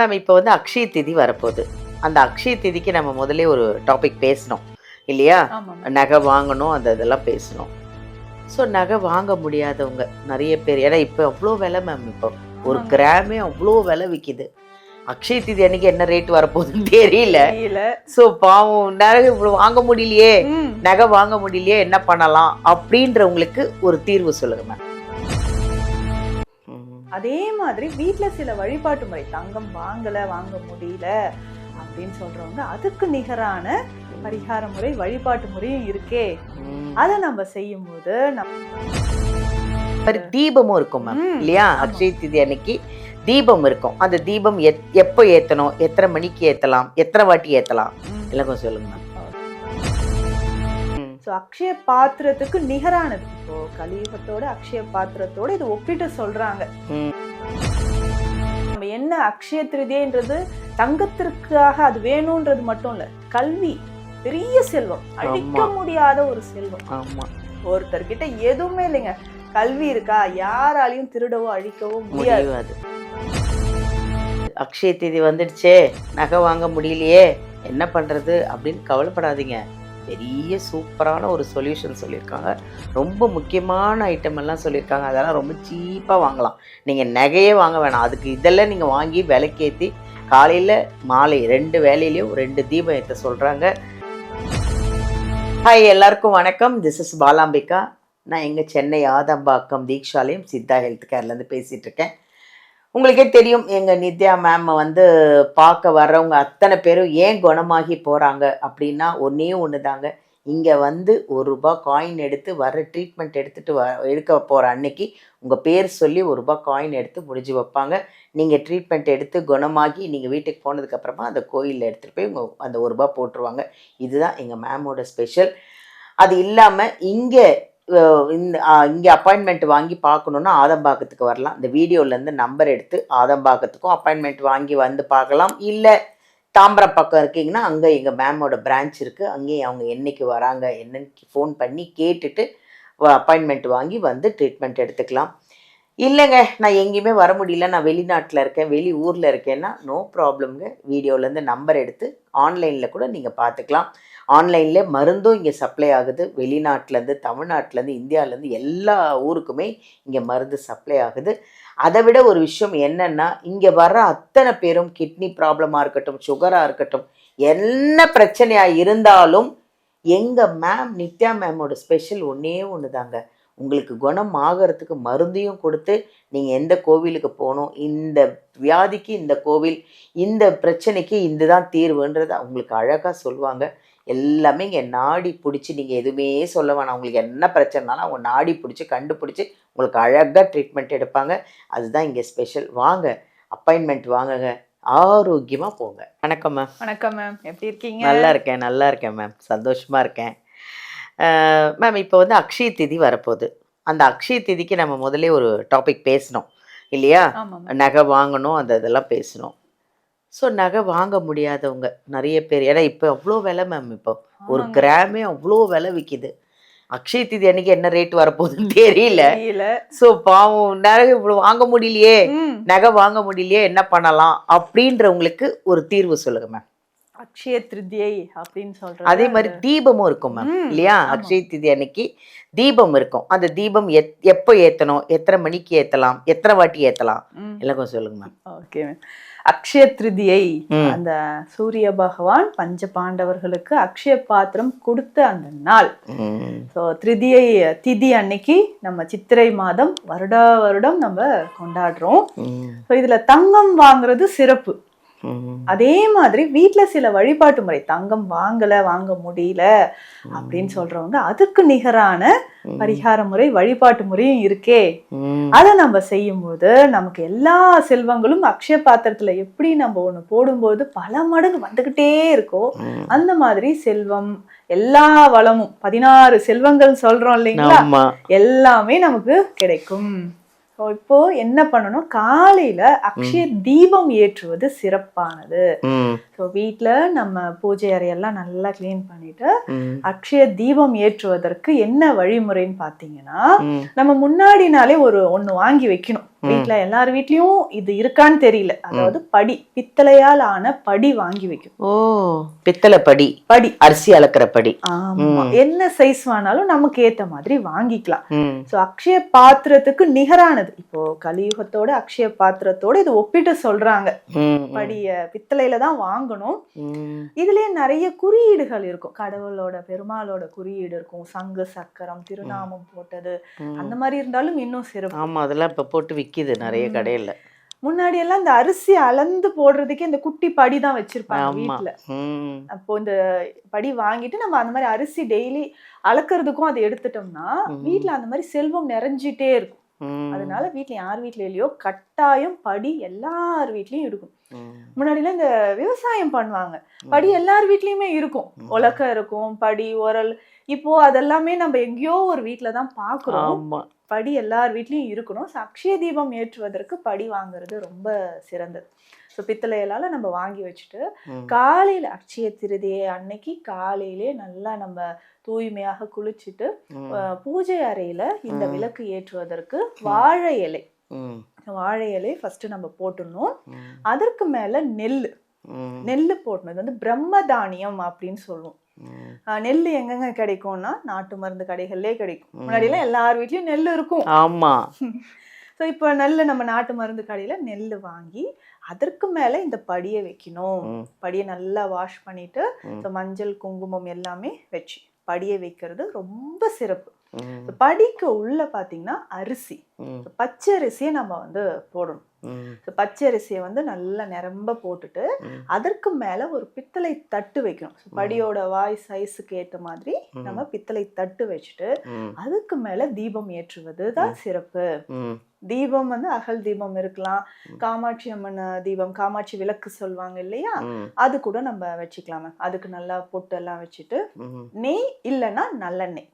Ma'am இப்போ வந்து அக்ஷய திதி வரப்போகுது. அந்த அக்ஷய திதிக்கு நம்ம முதல்லே ஒரு டாபிக் பேசினோம் இல்லையா? ஆமாங்க. நகை வாங்கணும் இதெல்லாம் பேசினோம். ஸோ நகை வாங்க முடியாதவங்க நிறைய பேர், ஏன்னா இப்போ அவ்வளோ விலை மேம், இப்போ ஒரு ஆமாங்க. கிராமே அவ்வளோ விலை விற்கிது. அக்ஷய திதி அன்னைக்கு என்ன ரேட் வரப்போகுதுன்னு தெரியல. தெரியல. ஸோ பாவம் நகை இவ்வளோ வாங்க முடியலையே, ம். நகை வாங்க முடியலையே, என்ன பண்ணலாம் அப்படின்றவங்களுக்கு ஒரு தீர்வு சொல்லுங்க மேம். அதே மாதிரி வீட்ல சில வழிபாட்டு முறை, தங்கம் வாங்க முடியல அப்படின்னு சொல்றவங்க அதுக்கு நிகரான பரிகார முறை, வழிபாட்டு முறையும் இருக்கே. அதை நம்ம செய்யும் போது தீபமும் இருக்கும் மேம் இல்லையா? அக்ஷய திதி அன்னைக்கு தீபம் இருக்கும். அந்த தீபம் எப்போ ஏத்தணும், எத்தனை மணிக்கு ஏத்தலாம், எத்தனை வாட்டி ஏத்தலாம், எல்லாம் கொஞ்சம் சொல்லுங்க மேம். அக்ஷய பாத்திரத்துக்கு நிகரானது. இப்போ கலியுகத்தோட அக்ஷய பாத்திரத்தோட இது ஒப்பிட்டு சொல்றாங்க. நம்ம என்ன அக்ஷய திருதின்றது தங்கத்திற்காக அது வேணும்ன்றது மட்டும் இல்ல, கல்வி பெரிய செல்வம், அழிக்க முடியாத ஒரு செல்வம். ஆமா, ஒருத்தர்கிட்ட எதுவுமே இல்லைங்க, கல்வி இருக்கா, யாராலையும் திருடவோ அழிக்கவோ முடியாது. அக்ஷய திதி வந்துடுச்சே, நகை வாங்க முடியலையே, என்ன பண்றது அப்படின்னு கவலைப்படாதீங்க. பெரிய சூப்பரான ஒரு சொல்யூஷன் சொல்லியிருக்காங்க. ரொம்ப முக்கியமான ஐட்டம் எல்லாம் சொல்லியிருக்காங்க. அதெல்லாம் ரொம்ப சீப்பாக வாங்கலாம். நீங்கள் நகையே வாங்க வேணாம், அதுக்கு இதெல்லாம் நீங்கள் வாங்கி விலைக்கேற்றி காலையில் மாலை 2 வேலையிலையும் 2 தீபம் ஏற்ற சொல்கிறாங்க. ஹாய், எல்லாருக்கும் வணக்கம். This is Balambika. நான் எங்கள் சென்னை ஆதம்பாக்கம் தீக்ஷாலயம் சித்தா ஹெல்த் கேர்லேருந்து பேசிகிட்டு இருக்கேன். உங்களுக்கே தெரியும், எங்கள் நித்யா மேம் வந்து பார்க்க வர்றவங்க அத்தனை பேரும் ஏன் குணமாகி போகிறாங்க அப்படின்னா ஒன்றே ஒன்று தாங்க. இங்கே வந்து ₹1 காயின் எடுத்து வர்ற ட்ரீட்மெண்ட் எடுக்க போகிற அன்னைக்கு உங்கள் பேர் சொல்லி ₹1 காயின் எடுத்து முடிஞ்சு வைப்பாங்க. நீங்கள் ட்ரீட்மெண்ட் எடுத்து குணமாகி நீங்கள் வீட்டுக்கு போனதுக்கப்புறமா அந்த கோயிலில் எடுத்துகிட்டு போய் உங்கள் அந்த ₹1 போட்டுருவாங்க. இதுதான் எங்கள் மேமோட ஸ்பெஷல். அது இல்லாமல் இங்கே அப்பாயின்மெண்ட் வாங்கி பார்க்கணுன்னா ஆதம்பாக்கத்துக்கு வரலாம். இந்த வீடியோலேருந்து நம்பர் எடுத்து ஆதம்பாக்கத்துக்கும் அப்பாயின்மெண்ட் வாங்கி வந்து பார்க்கலாம். இல்லை தாம்பரம் பக்கம் இருக்கீங்கன்னா அங்கே எங்கள் மேமோட பிரான்ச் இருக்குது, அங்கேயும் அவங்க என்றைக்கு வராங்க என்னன்னு ஃபோன் பண்ணி கேட்டுட்டு அப்பாயின்மெண்ட் வாங்கி வந்து ட்ரீட்மெண்ட் எடுத்துக்கலாம். இல்லைங்க, நான் எங்கேயுமே வர முடியல, நான் வெளிநாட்டில் இருக்கேன், வெளி ஊரில் இருக்கேன்னா நோ ப்ராப்ளம்ங்க. வீடியோலேருந்து நம்பர் எடுத்து ஆன்லைனில் கூட நீங்கள் பார்த்துக்கலாம். ஆன்லைனில் மருந்தும் இங்கே சப்ளை ஆகுது. வெளிநாட்டிலேருந்து, தமிழ்நாட்டிலேருந்து, இந்தியாவிலேருந்து எல்லா ஊருக்குமே இங்கே மருந்து சப்ளை ஆகுது. அதை விட ஒரு விஷயம் என்னென்னா, இங்கே வர்ற அத்தனை பேரும் கிட்னி ப்ராப்ளமாக இருக்கட்டும், சுகராக இருக்கட்டும், என்ன பிரச்சனையாக இருந்தாலும் எங்கள் மேம் நித்யா மேமோட ஸ்பெஷல் ஒன்றே ஒன்று தாங்க. உங்களுக்கு குணம் ஆகிறதுக்கு மருந்தையும் கொடுத்து நீங்கள் எந்த கோவிலுக்கு போகணும், இந்த வியாதிக்கு இந்த கோவில், இந்த பிரச்சனைக்கு இதுதான் தீர்வுன்றதை அவங்களுக்கு அழகாக சொல்லுவாங்க. எல்லாமே இங்கே நாடி பிடிச்சி, நீங்கள் எதுவுமே சொல்ல வேணாம், உங்களுக்கு என்ன பிரச்சனைனாலும் அவங்க நாடி பிடிச்சி கண்டுபிடிச்சி உங்களுக்கு அழகாக ட்ரீட்மெண்ட் எடுப்பாங்க. அதுதான் இங்கே ஸ்பெஷல். வாங்க, அப்பாயின்மெண்ட் வாங்குங்க, ஆரோக்கியமாக போங்க. வணக்கம் மேம். வணக்கம் மேம், எப்படி இருக்கீங்க? நல்லா இருக்கேன் மேம், சந்தோஷமாக இருக்கேன் மேம். இப்போ வந்து அக்ஷய திதி வரப்போகுது. அந்த அக்ஷய திதிக்கு நம்ம முதல்லே ஒரு டாபிக் பேசினோம் இல்லையா? நகை வாங்கணும் இதெல்லாம் பேசினோம். ஸோ நகை வாங்க முடியாதவங்க நிறைய பேர், ஏன்னா இப்போ அவ்வளோ விலை மேம், இப்போ ஒரு கிராமே அவ்வளோ விலை விற்கிது. அக்ஷய திதி அன்னைக்கு என்ன ரேட் வரப்போகுதுன்னு தெரியல. ஸோ பாவம் நகை இவ்வளோ வாங்க முடியலையே, நகை வாங்க முடியலையே, என்ன பண்ணலாம் அப்படின்றவங்களுக்கு ஒரு தீர்வு சொல்லுங்க மேம். அக்ஷய திருதியை அப்படின்னு சொல்றது. அதே மாதிரி தீபமும் இருக்கும் மேம் இல்லையா? அக்ஷய திதி அன்னைக்கு தீபம் இருக்கும். அந்த தீபம் எப்போ ஏத்தணும், எத்தனை மணிக்கு ஏத்தலாம், எத்தனை வாட்டி ஏத்தலாம், எல்லாம் கொஞ்சம் சொல்லுங்க ma'am. Okay ma'am. Akshaya Tritiya, அந்த சூரிய பகவான் பஞ்ச பாண்டவர்களுக்கு அக்ஷய பாத்திரம் கொடுத்த அந்த நாள். ஸோ திருதியை திதி அன்னைக்கு நம்ம சித்திரை மாதம் வருடம் நம்ம கொண்டாடுறோம். ஸோ இதுல தங்கம் வாங்குறது சிறப்பு. அதே மாதிரி வீட்டுல சில வழிபாட்டு முறை, தங்கம் வாங்க முடியல அப்படின்னு சொல்றவங்க அதுக்கு நிகரான பரிகார முறை, வழிபாட்டு முறையும் இருக்கே. அதை நம்ம செய்யும் போது நமக்கு எல்லா செல்வங்களும் அக்ஷய பாத்திரத்துல எப்படி நம்ம ஒண்ணு போடும்போது பல மடங்கு வந்துகிட்டே இருக்கோ, அந்த மாதிரி செல்வம், எல்லா வளமும், 16 செல்வங்கள் சொல்றோம் இல்லைங்களா, எல்லாமே நமக்கு கிடைக்கும். இப்போ என்ன பண்ணணும், காலையில அக்ஷய தீபம் ஏற்றுவது சிறப்பானது. வீட்டுல நம்ம பூஜை அறையெல்லாம் நல்லா கிளீன் பண்ணிட்டு அக்ஷய தீபம் ஏற்றுவதற்கு என்ன வழிமுறைன்னு பாத்தீங்கன்னா, நம்ம முன்னாடி நாளே ஒண்ணு வாங்கி வைக்கணும். வீட்ல எல்லார் வீட்லயும் இது இருக்கான்னு தெரியல. அதாவது படி, பித்தளையால் ஆன படி வாங்கி வைக்கும். ஓ, பித்தளை படி, படி அரிசி அளக்கிற படி. ஆமா, என்ன சைஸ் வேணாலும் நமக்கு ஏத்த மாதிரி வாங்கிக்கலாம். சோ அக்ஷய பாத்திரத்துக்கு நிகரானது. இப்போ கலியுகத்தோட அக்ஷய பாத்திரத்தோட இது ஒப்பிட்டு சொல்றாங்க. படிய பித்தளையில தான் வாங்கணும். இதுலயே நிறைய குறியீடுகள் இருக்கும். கடவுளோட பெருமாளோட குறியீடு இருக்கும். சங்கு சக்கரம் திருநாமம் போட்டது அந்த மாதிரி இருந்தாலும் இன்னும் சிறப்பு. ஆமா, அதெல்லாம் இப்ப போட்டு விக்குது நிறைய கடையில. முன்னாடி எல்லாம் இந்த அரிசி அளந்து போடுறதுக்கே இந்த குட்டி படி தான் வச்சிருப்பாங்க வீட்டுல. அப்போ இந்த படி வாங்கிட்டு நம்ம அந்த மாதிரி அரிசி டெய்லி அளக்கிறதுக்கும் அதை எடுத்துட்டோம்னா வீட்டுல அந்த மாதிரி செல்வம் நிறைஞ்சிட்டே இருக்கும். அதனால வீட்டுல யார் வீட்டுல இல்லையோ கட்டாயம் படி எல்லார் வீட்லயும் இருக்கும். முன்னாடி எல்லாம் இந்த விவசாயம் பண்ணுவாங்க, படி எல்லார் வீட்லயுமே இருக்கும். உலக்க இருக்கும், படி உரல். இப்போ அதெல்லாமே நம்ம எங்கேயோ ஒரு வீட்டுலதான் பாக்குறோம். படி எல்லார் வீட்லயும் இருக்கணும். அக்ஷய தீபம் ஏற்றுவதற்கு படி வாங்குறது ரொம்ப சிறந்தது. ஸோ பித்தளையால நம்ம வாங்கி வச்சுட்டு காலையில அக்ஷய திருதியை அன்னைக்கு காலையிலே நல்லா நம்ம தூய்மையாக குளிச்சுட்டு பூஜை அறையில இந்த விளக்கு ஏற்றுவதற்கு வாழை இலை ஃபர்ஸ்ட் நம்ம போட்டுடணும். அதற்கு மேல நெல்லு போடணும். இது வந்து பிரம்ம தானியம் அப்படின்னு சொல்லுவோம். நெல் எங்கெங்க கிடைக்கும்னா நாட்டு மருந்து கடைகள்லயே கிடைக்கும். முன்னாடி எல்லாம் எல்லார் வீட்லயும் நெல் இருக்கும். ஆமா. ஸோ இப்போ நம்ம நாட்டு மருந்து கடையில நெல் வாங்கி அதற்கு மேல இந்த படியை வைக்கணும். படியை நல்லா வாஷ் பண்ணிட்டு மஞ்சள் குங்குமம் எல்லாமே வச்சு படியை வைக்கிறது ரொம்ப சிறப்பு. படிக்கு உள்ள பாத்தீங்கன்னா அரிசி, பச்சை அரிசியை நம்ம வந்து போடணும். பச்சை அரிசியை வந்து நல்லா நிரம்ப போட்டுட்டு அதற்கு மேல ஒரு பித்தளை தட்டு வைக்கணும். படியோட வாய் சைஸுக்கு ஏற்ற மாதிரி நம்ம பித்தளை தட்டு வச்சுட்டு அதுக்கு மேல தீபம் ஏற்றுவது தான் சிறப்பு. தீபம் வந்து அகல் தீபம் இருக்கலாம், காமாட்சி அம்மன் தீபம், காமாட்சி விளக்கு சொல்லுவாங்க இல்லையா, அது கூட நம்ம வச்சுக்கலாம். அதுக்கு நல்லா பொட்டு எல்லாம் வச்சுட்டு நெய் இல்லைன்னா நல்லெண்ணெய்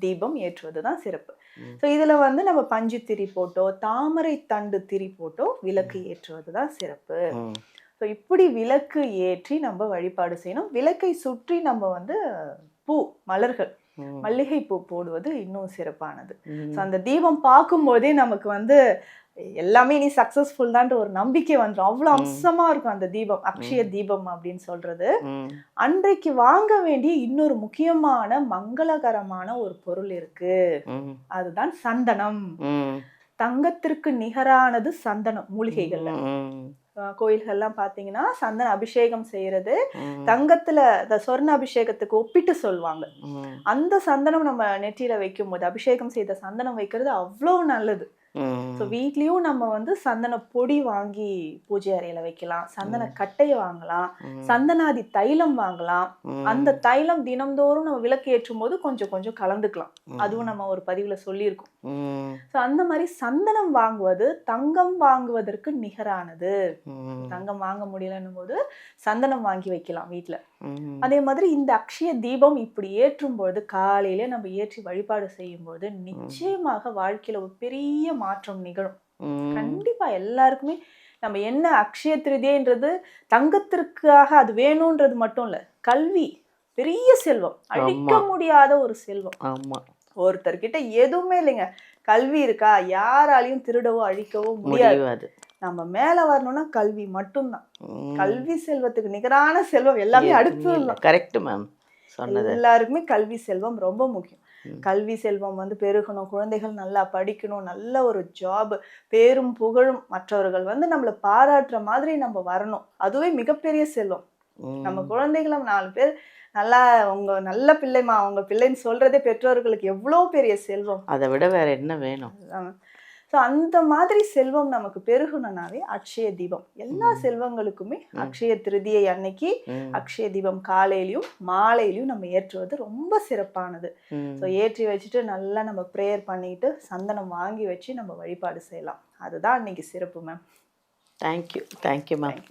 தீபம் ஏற்றுவதுதான் சிறப்பு. ஸோ இதுல வந்து நம்ம பஞ்சு திரி போட்டோ தாமரை தண்டு திரி போட்டோ விளக்கு ஏற்றுவதுதான் சிறப்பு. ஸோ இப்படி விளக்கு ஏற்றி நம்ம வழிபாடு செய்யணும். விளக்கை சுற்றி நம்ம வந்து பூ மலர்கள் மல்லிகை பூ போடுவது இன்னும் சிறப்பானது. ஸோ அந்த தீபம் பார்க்கும்போதே நமக்கு வந்து எல்லாமே நீ சக்சஸ்ஃபுல் தான் ஒரு நம்பிக்கை வந்துடும். அவ்வளவு அம்சமா இருக்கும் அந்த தீபம். அக்ஷய தீபம் அப்படின்னு சொல்றது. அன்றைக்கு வாங்க வேண்டிய இன்னொரு முக்கியமான மங்களகரமான ஒரு பொருள் இருக்கு, அதுதான் சந்தனம். தங்கத்திற்கு நிகரானது சந்தனம். மூலிகைகள்ல கோயில்கள்லாம் பாத்தீங்கன்னா சந்தன அபிஷேகம் செய்யறது தங்கத்துல சொர்ண அபிஷேகத்துக்கு ஒப்பிட்டு சொல்லுவாங்க. அந்த சந்தனம் நம்ம நெற்றியில வைக்கும் போது அபிஷேகம் செய்த சந்தனம் வைக்கிறது அவ்வளவு நல்லது. ஸோ வீட்லயும் நம்ம வந்து சந்தன பொடி வாங்கி பூஜை அறையில வைக்கலாம், சந்தன கட்டையை வாங்கலாம், சந்தனாதி தைலம் வாங்கலாம். அந்த தைலம் தினம்தோறும் நம்ம விளக்கு ஏற்றும் போது கொஞ்சம் கொஞ்சம் கலந்துக்கலாம். அதுவும் நம்ம ஒரு பதிவுல சொல்லியிருக்கோம். ஸோ அந்த மாதிரி சந்தனம் வாங்குவது தங்கம் வாங்குவதற்கு நிகரானது. தங்கம் வாங்க முடியலன்னும் போது சந்தனம் வாங்கி வைக்கலாம் வீட்டுல. அதே மாதிரி இந்த அக்ஷய தீபம் இப்படி ஏற்றும் பொழுது காலையில நம்ம ஏற்றி வழிபாடு செய்யும் போது நிச்சயமாக வாழ்க்கையில ஒரு பெரிய மாற்றம் நிகழும். கண்டிப்பா எல்லாருக்குமே நம்ம என்ன அக்ஷய திருதியன்றது தங்கத்திற்காக அது வேணும்ன்றது மட்டும் இல்ல, கல்வி பெரிய செல்வம், அழிக்க முடியாத ஒரு செல்வம். ஒருத்தர்கிட்ட எதுவுமே இல்லைங்க, கல்வி இருக்கா, யாராலையும் திருடவோ அழிக்கவோ முடியாது. நம்ம மேல வரணும்னா கல்வி மட்டும்தான். கல்வி செல்வத்துக்கு நிகரான செல்வம் எல்லாமே அடுத்து. கரெக்ட் மேம் சொன்னது. எல்லாருக்குமே கல்வி செல்வம் ரொம்ப முக்கியம். கல்வி செல்வம் வந்து பெருகணும், குழந்தைகள் நல்லா படிக்கணும், நல்ல ஒரு ஜாப், பேரும் புகழும், மற்றவர்கள் வந்து நம்மளை பாராட்டுற மாதிரி நம்ம வரணும். அதுவே மிகப்பெரிய செல்வம். நம்ம குழந்தைகளை 4 பேர் நல்லா உங்க நல்ல பிள்ளைமா உங்க பிள்ளைன்னு சொல்றதே பெற்றோர்களுக்கு எவ்வளவு பெரிய செல்வம். அதை விட வேற என்ன வேணும்? ஸோ அந்த மாதிரி செல்வம் நமக்கு பெருகணும்னாவே அக்ஷய தீபம். எல்லா செல்வங்களுக்குமே அக்ஷய திருதியை அன்னைக்கு அக்ஷய தீபம் காலையிலயும் மாலையிலயும் நம்ம ஏற்றுவது ரொம்ப சிறப்பானது. ஸோ ஏற்றி வச்சுட்டு நல்லா நம்ம ப்ரேயர் பண்ணிட்டு சந்தனம் வாங்கி வச்சு நம்ம வழிபாடு செய்யலாம். அதுதான் அன்னைக்கு சிறப்பு மேம். Thank you ma'am.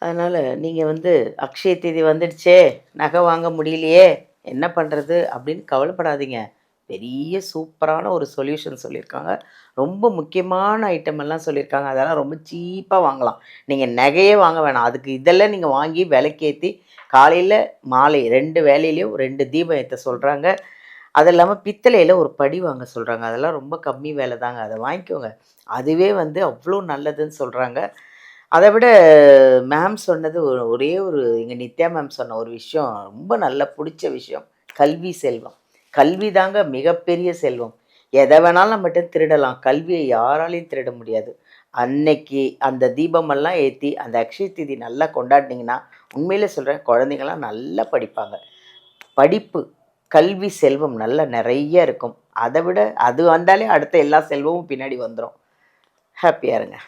அதனால் நீங்கள் வந்து அக்ஷய தீதி வந்துடுச்சே, நகை வாங்க முடியலையே, என்ன பண்ணுறது அப்படின்னு கவலைப்படாதீங்க. பெரிய சூப்பரான ஒரு சொல்யூஷன் சொல்லியிருக்காங்க. ரொம்ப முக்கியமான ஐட்டம் எல்லாம் சொல்லியிருக்காங்க. அதெல்லாம் ரொம்ப சீப்பாக வாங்கலாம். நீங்கள் நகையே வாங்க வேணாம், அதுக்கு இதெல்லாம் நீங்கள் வாங்கி விளக்கேற்றி காலையில் மாலை 2 வேலையிலையும் 2 தீபம் ஏற்ற சொல்கிறாங்க. அது இல்லாமல் பித்தளையில் ஒரு படி வாங்க சொல்கிறாங்க. அதெல்லாம் ரொம்ப கம்மி விலை தாங்க. அதை வாங்கிக்கோங்க. அதுவே வந்து அவ்வளோ நல்லதுன்னு சொல்கிறாங்க. அதை விட மேம் சொன்னது ஒரே ஒரு எங்கள் நித்யா மேம் சொன்ன ஒரு விஷயம் ரொம்ப நல்லா பிடிச்ச விஷயம். கல்வி செல்வம். கல்வி தாங்க மிகப்பெரிய செல்வம். எதை வேணாலும் நம்மகிட்ட திருடலாம். கல்வியை யாராலையும் திருட முடியாது. அன்னைக்கு அந்த தீபமெல்லாம் ஏற்றி அந்த அக்ஷய தீதி நல்லா கொண்டாடினீங்கன்னா, உண்மையிலே சொல்கிறேன், குழந்தைங்களாம் நல்லா படிப்பாங்க. படிப்பு, கல்வி செல்வம் நல்லா நிறைய இருக்கும். அதை விட அது வந்தாலே அடுத்த எல்லா செல்வமும் பின்னாடி வந்துடும். ஹாப்பியாக இருங்க.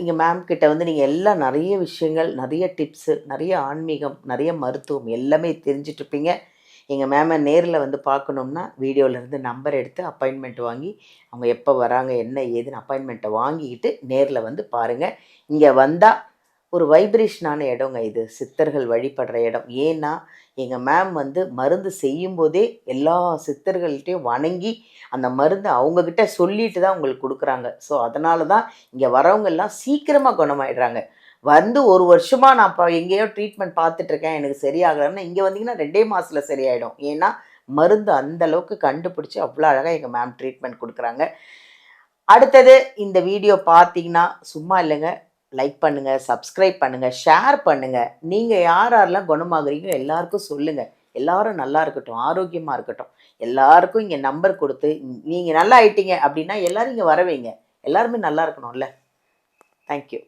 இங்கே மேம் கிட்ட வந்து நீங்கள் எல்லாம் நிறைய விஷயங்கள், நிறைய டிப்ஸு, நிறைய ஆன்மீகம், நிறைய மருத்துவம் எல்லாமே தெரிஞ்சிட்ருப்பீங்க. எங்கள் மேமை நேரில் வந்து பார்க்கணும்னா வீடியோவிலேருந்து நம்பர் எடுத்து அப்பாயின்மெண்ட் வாங்கி அவங்க எப்போ வராங்க என்ன ஏதுன்னு அப்பாயின்மெண்ட்டை வாங்கிக்கிட்டு நேரில் வந்து பாருங்கள். இங்கே வந்தால் ஒரு வைப்ரேஷனான இடங்க இது, சித்தர்கள் வழிபடுற இடம். ஏன்னா எங்கள் மேம் வந்து மருந்து செய்யும்போதே எல்லா சித்தர்கள்ட்டையும் வணங்கி அந்த மருந்து அவங்கக்கிட்ட சொல்லிட்டு தான் உங்களுக்கு கொடுக்குறாங்க. ஸோ அதனால தான் இங்கே வரவங்கெல்லாம் சீக்கிரமாக குணமாயிடுறாங்க. வந்து ஒரு வருஷமாக நான் இப்போ எங்கேயோ ட்ரீட்மெண்ட் பார்த்துட்ருக்கேன், எனக்கு சரியாகலைன்னா இங்கே வந்தீங்கன்னா 2 மாதத்தில் சரியாயிடும். ஏன்னா மருந்து அந்த அளவுக்கு கண்டுபிடிச்சி அவ்வளோ அழகாக எங்கள் மேம் ட்ரீட்மெண்ட் கொடுக்குறாங்க. அடுத்தது இந்த வீடியோ பார்த்தீங்கன்னா சும்மா இல்லைங்க, லைக் பண்ணுங்கள், சப்ஸ்கிரைப் பண்ணுங்கள், ஷேர் பண்ணுங்கள். நீங்கள் யார் யாரெல்லாம் குணமாகறீங்க எல்லாருக்கும் சொல்லுங்கள். எல்லாரும் நல்லா இருக்கட்டும், ஆரோக்கியமாக இருக்கட்டும். எல்லாருக்கும் இங்கே நம்பர் கொடுத்து நீங்கள் நல்லா ஆயிட்டீங்க அப்படின்னா எல்லாரும் இங்கே வர வைங்க. எல்லாருமே நல்லா இருக்கணும்ல. தேங்க்யூ.